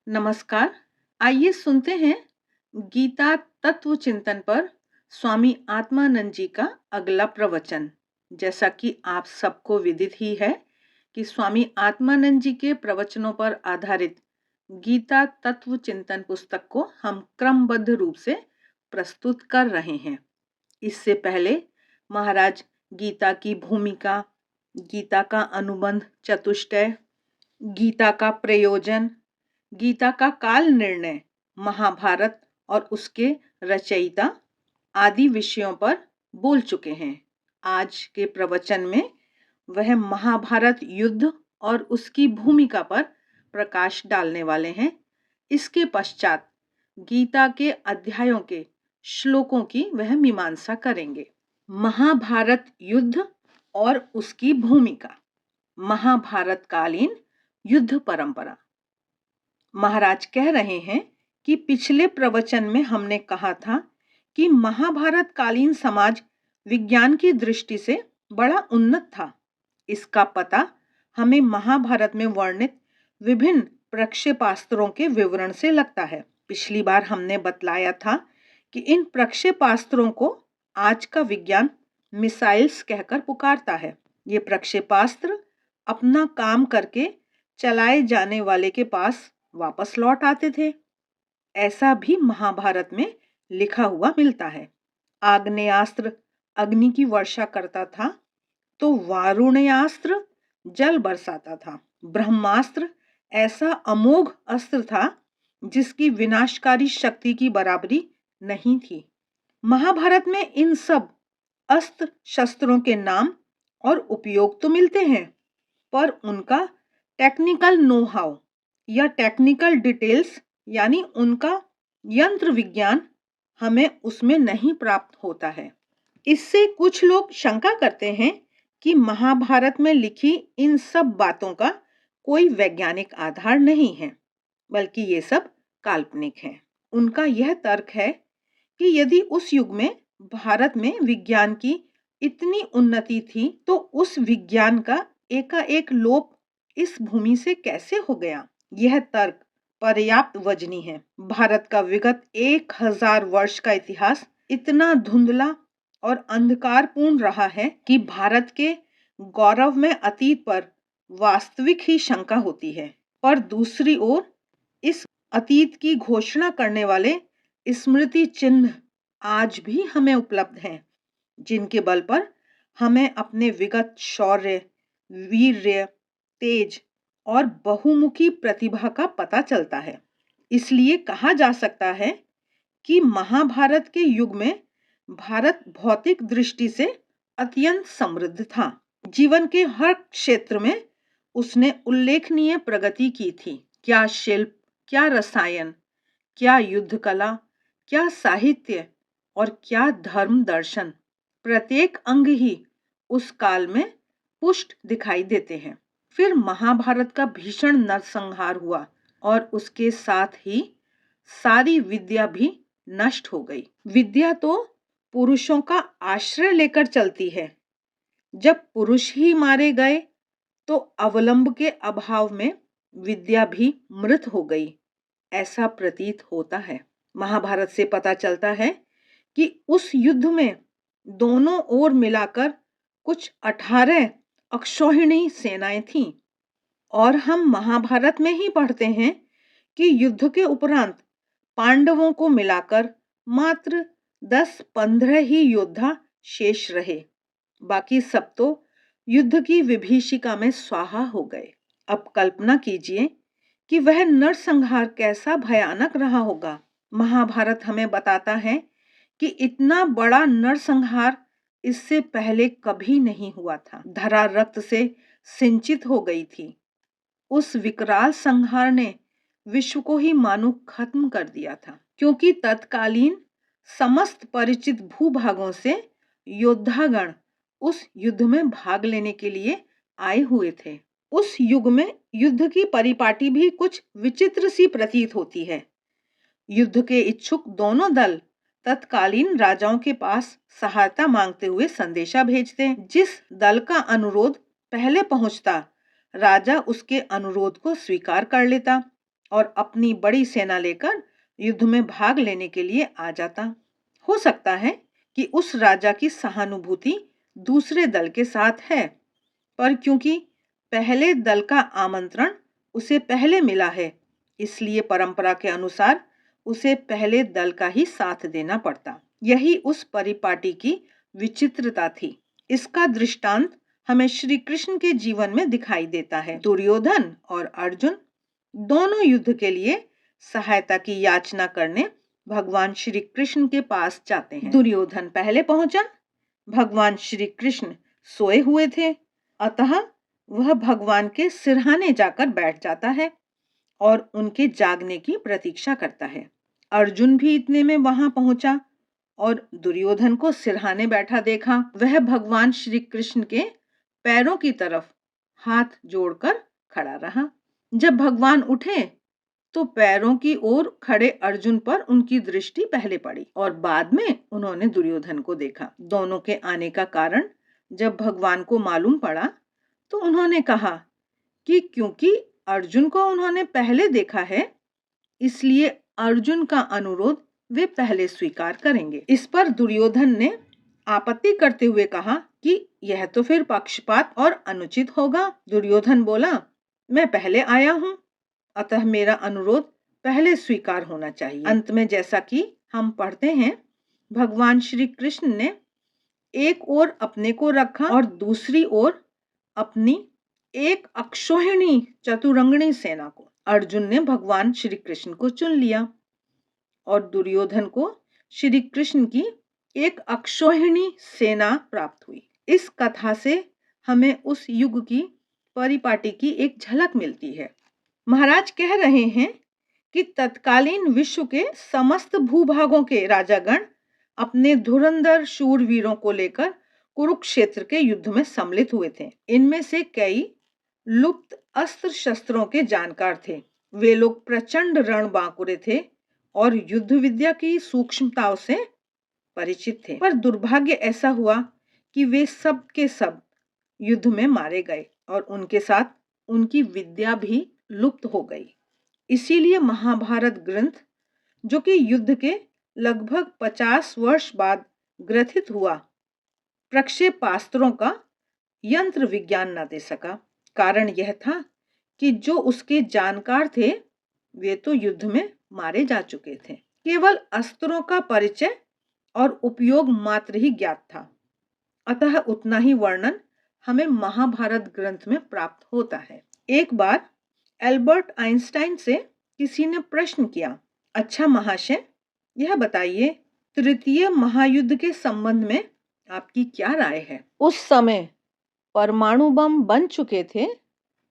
नमस्कार। आइए सुनते हैं गीता तत्व चिंतन पर स्वामी आत्मानंद जी का अगला प्रवचन। जैसा कि आप सबको विदित ही है कि स्वामी आत्मानंद जी के प्रवचनों पर आधारित गीता तत्व चिंतन पुस्तक को हम क्रमबद्ध रूप से प्रस्तुत कर रहे हैं। इससे पहले महाराज गीता की भूमिका, गीता का अनुबंध चतुष्टय, गीता का प्रयोजन, गीता का काल निर्णय, महाभारत और उसके रचयिता आदि विषयों पर बोल चुके हैं। आज के प्रवचन में वह महाभारत युद्ध और उसकी भूमिका पर प्रकाश डालने वाले हैं। इसके पश्चात गीता के अध्यायों के श्लोकों की वह मीमांसा करेंगे। महाभारत युद्ध और उसकी भूमिका, महाभारत कालीन युद्ध परंपरा। महाराज कह रहे हैं कि पिछले प्रवचन में हमने कहा था कि महाभारत कालीन समाज विज्ञान की दृष्टि से बड़ा उन्नत था। इसका पता हमें महाभारत में वर्णित विभिन्न प्रक्षेपास्त्रों के विवरण से लगता है। पिछली बार हमने बतलाया था कि इन प्रक्षेपास्त्रों को आज का विज्ञान मिसाइल्स कहकर पुकारता है। ये प्रक्षेपास्त्र अपना काम करके चलाए जाने वाले के पास वापस लौट आते थे। ऐसा भी महाभारत में लिखा हुआ मिलता है। आग्नेयास्त्र अग्नि की वर्षा करता था तो वारुण्यास्त्र जल बरसाता था। ब्रह्मास्त्र ऐसा अमोघ अस्त्र था जिसकी विनाशकारी शक्ति की बराबरी नहीं थी। महाभारत में इन सब अस्त्र शस्त्रों के नाम और उपयोग तो मिलते हैं, पर उनका टेक्निकल नो हाउ या टेक्निकल डिटेल्स यानी उनका यंत्र विज्ञान हमें उसमें नहीं प्राप्त होता है। इससे कुछ लोग शंका करते हैं कि महाभारत में लिखी इन सब बातों का कोई वैज्ञानिक आधार नहीं है, बल्कि ये सब काल्पनिक है। उनका यह तर्क है कि यदि उस युग में भारत में विज्ञान की इतनी उन्नति थी तो उस विज्ञान का एकाएक लोप इस भूमि से कैसे हो गया। यह तर्क पर्याप्त वजनी है। भारत का विगत 1000 वर्ष का इतिहास इतना धुंधला और अंधकारपूर्ण रहा है कि भारत के गौरव में अतीत पर वास्तविक ही शंका होती है। पर दूसरी ओर इस अतीत की घोषणा करने वाले स्मृति चिन्ह आज भी हमें उपलब्ध हैं, जिनके बल पर हमें अपने विगत शौर्य, वीर्य, तेज और बहुमुखी प्रतिभा का पता चलता है। इसलिए कहा जा सकता है कि महाभारत के युग में भारत भौतिक दृष्टि से अत्यंत समृद्ध था। जीवन के हर क्षेत्र में उसने उल्लेखनीय प्रगति की थी। क्या शिल्प, क्या रसायन, क्या युद्ध कला, क्या साहित्य और क्या धर्म दर्शन, प्रत्येक अंग ही उस काल में पुष्ट दिखाई देते हैं। फिर महाभारत का भीषण नरसंहार हुआ और उसके साथ ही सारी विद्या भी नष्ट हो गई। विद्या तो पुरुषों का आश्रय लेकर चलती है। जब पुरुष ही मारे गए तो अवलंब के अभाव में विद्या भी मृत हो गई, ऐसा प्रतीत होता है। महाभारत से पता चलता है कि उस युद्ध में दोनों ओर मिलाकर कुछ 18 अक्षौहिणी सेनाएं थीं। और हम महाभारत में ही पढ़ते हैं कि युद्ध के उपरांत पांडवों को मिलाकर मात्र 10-15 ही योद्धा शेष रहे। बाकी सब तो युद्ध की विभीषिका में स्वाहा हो गए। अब कल्पना कीजिए कि वह नरसंहार कैसा भयानक रहा होगा। महाभारत हमें बताता है कि इतना बड़ा नरसंहार इससे पहले कभी नहीं हुआ था। धरा रक्त से सिंचित हो गई थी। उस विकराल संहार ने विश्व को ही मानो खत्म कर दिया था, क्योंकि तत्कालीन समस्त परिचित भूभागों से योद्धागण उस युद्ध में भाग लेने के लिए आए हुए थे। उस युग में युद्ध की परिपाटी भी कुछ विचित्र सी प्रतीत होती है। युद्ध के इच्छुक दोनों दल तत्कालीन राजाओं के पास सहायता मांगते हुए संदेशा भेजते हैं। जिस दल का अनुरोध पहले पहुंचता, राजा उसके अनुरोध को स्वीकार कर लेता और अपनी बड़ी सेना लेकर युद्ध में भाग लेने के लिए आ जाता। हो सकता है कि उस राजा की सहानुभूति दूसरे दल के साथ है, पर क्योंकि पहले दल का आमंत्रण उसे पहले मिला है, इसलिए परंपरा के अनुसार उसे पहले दल का ही साथ देना पड़ता। यही उस परिपाटी की विचित्रता थी। इसका दृष्टांत हमें श्री कृष्ण के जीवन में दिखाई देता है। दुर्योधन और अर्जुन दोनों युद्ध के लिए सहायता की याचना करने भगवान श्री कृष्ण के पास जाते हैं। दुर्योधन पहले पहुंचा। भगवान श्री कृष्ण सोए हुए थे, अतः वह भगवान के सिरहाने जाकर बैठ जाता है और उनके जागने की प्रतीक्षा करता है। अर्जुन भी इतने में वहां पहुंचा और दुर्योधन को सिरहाने बैठा देखा। वह भगवान श्री कृष्ण के पैरों की तरफ हाथ जोड़कर खड़ा रहा। जब भगवान उठे तो पैरों की ओर खड़े अर्जुन पर उनकी दृष्टि पहले पड़ी और बाद में उन्होंने दुर्योधन को देखा। दोनों के आने का कारण जब भगवान को मालूम पड़ा तो उन्होंने कहा कि क्योंकि अर्जुन को उन्होंने पहले देखा है, इसलिए अर्जुन का अनुरोध वे पहले स्वीकार करेंगे। इस पर दुर्योधन ने आपत्ति करते हुए कहा कि यह तो फिर पक्षपात और अनुचित होगा। दुर्योधन बोला, मैं पहले आया हूँ, अतः मेरा अनुरोध पहले स्वीकार होना चाहिए। अंत में जैसा कि हम पढ़ते हैं, भगवान श्री कृष्ण ने एक ओर अपने को रखा और दूसरी ओर अपनी एक अक्षौहिणी चतुरंगणी सेना को। अर्जुन ने भगवान श्री कृष्ण को चुन लिया और दुर्योधन को श्री कृष्ण की एक अक्षौहिणी सेना प्राप्त हुई। इस कथा से हमें उस युग की परिपाटी की एक झलक मिलती है। महाराज कह रहे हैं कि तत्कालीन विश्व के समस्त भूभागों के राजागण अपने धुरंधर शूरवीरों को लेकर कुरुक्षेत्र के युद्ध में सम्मिलित हुए थे। इनमें से कई लुप्त अस्त्र शस्त्रों के जानकार थे। वे लोग प्रचंड रणबांकुरे थे और युद्ध विद्या की सूक्ष्मताओं से परिचित थे। पर दुर्भाग्य ऐसा हुआ कि वे सब के सब युद्ध में मारे गए और उनके साथ उनकी विद्या भी लुप्त हो गई। इसीलिए महाभारत ग्रंथ, जो कि युद्ध के लगभग 50 वर्ष बाद ग्रथित हुआ, प्रक्षेपास्त्रों का यंत्र विज्ञान न दे सका। कारण यह था कि जो उसके जानकार थे वे तो युद्ध में मारे जा चुके थे। केवल अस्त्रों का परिचय और उपयोग मात्र ही ज्ञात था। अतः उतना ही वर्णन हमें महाभारत ग्रंथ में प्राप्त होता है। एक बार एल्बर्ट आइंस्टाइन से किसी ने प्रश्न किया, अच्छा महाशय, यह बताइए तृतीय महायुद्ध के संबंध में आपकी क्या राय है? उस समय परमाणु बम बन चुके थे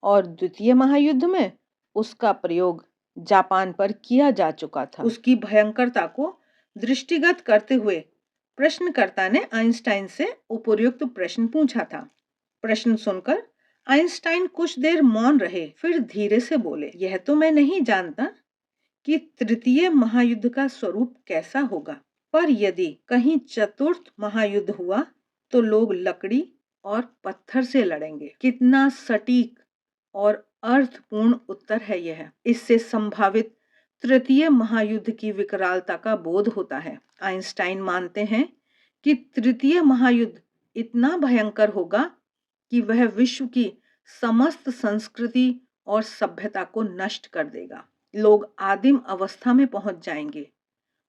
और द्वितीय महायुद्ध में उसका प्रयोग जापान पर किया जा चुका था। उसकी भयंकरता को दृष्टिगत करते हुए प्रश्नकर्ता ने आइंस्टाइन से उपर्युक्त प्रश्न पूछा था। प्रश्न सुनकर आइंस्टाइन कुछ देर मौन रहे, फिर धीरे से बोले, यह तो मैं नहीं जानता कि तृतीय महायुद्ध का स्वरूप कैसा होगा, पर यदि कहीं चतुर्थ महायुद्ध हुआ तो लोग लकड़ी और पत्थर से लड़ेंगे। कितना सटीक और अर्थपूर्ण उत्तर है यह। इससे संभावित तृतीय महायुद्ध की विकरालता का बोध होता है। आइंस्टाइन मानते हैं कि तृतीय महायुद्ध इतना भयंकर होगा कि वह विश्व की समस्त संस्कृति और सभ्यता को नष्ट कर देगा। लोग आदिम अवस्था में पहुंच जाएंगे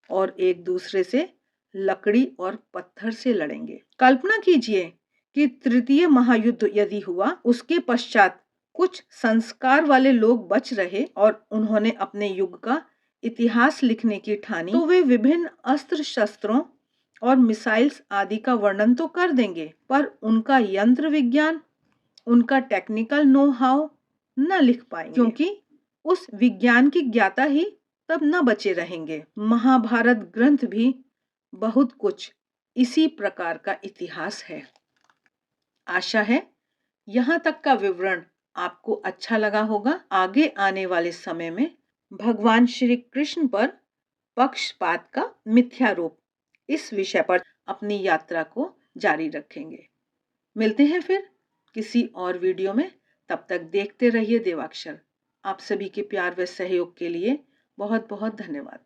और एक दूसरे से लकड़ी और पत्थर से लड़ेंगे। कल्पना कीजिए कि तृतीय महायुद्ध यदि हुआ, उसके पश्चात कुछ संस्कार वाले लोग बच रहे और उन्होंने अपने युग का इतिहास लिखने की ठानी, तो वे विभिन्न अस्त्र शस्त्रों और मिसाइल्स आदि का वर्णन तो कर देंगे, पर उनका यंत्र विज्ञान, उनका टेक्निकल नो हाउ न लिख पाएंगे, क्योंकि उस विज्ञान की ज्ञाता ही तब न बचे रहेंगे। महाभारत ग्रंथ भी बहुत कुछ इसी प्रकार का इतिहास है। आशा है यहाँ तक का विवरण आपको अच्छा लगा होगा। आगे आने वाले समय में भगवान श्री कृष्ण पर पक्षपात का मिथ्यारोप, इस विषय पर अपनी यात्रा को जारी रखेंगे। मिलते हैं फिर किसी और वीडियो में। तब तक देखते रहिए देवाक्षर। आप सभी के प्यार व सहयोग के लिए बहुत बहुत धन्यवाद।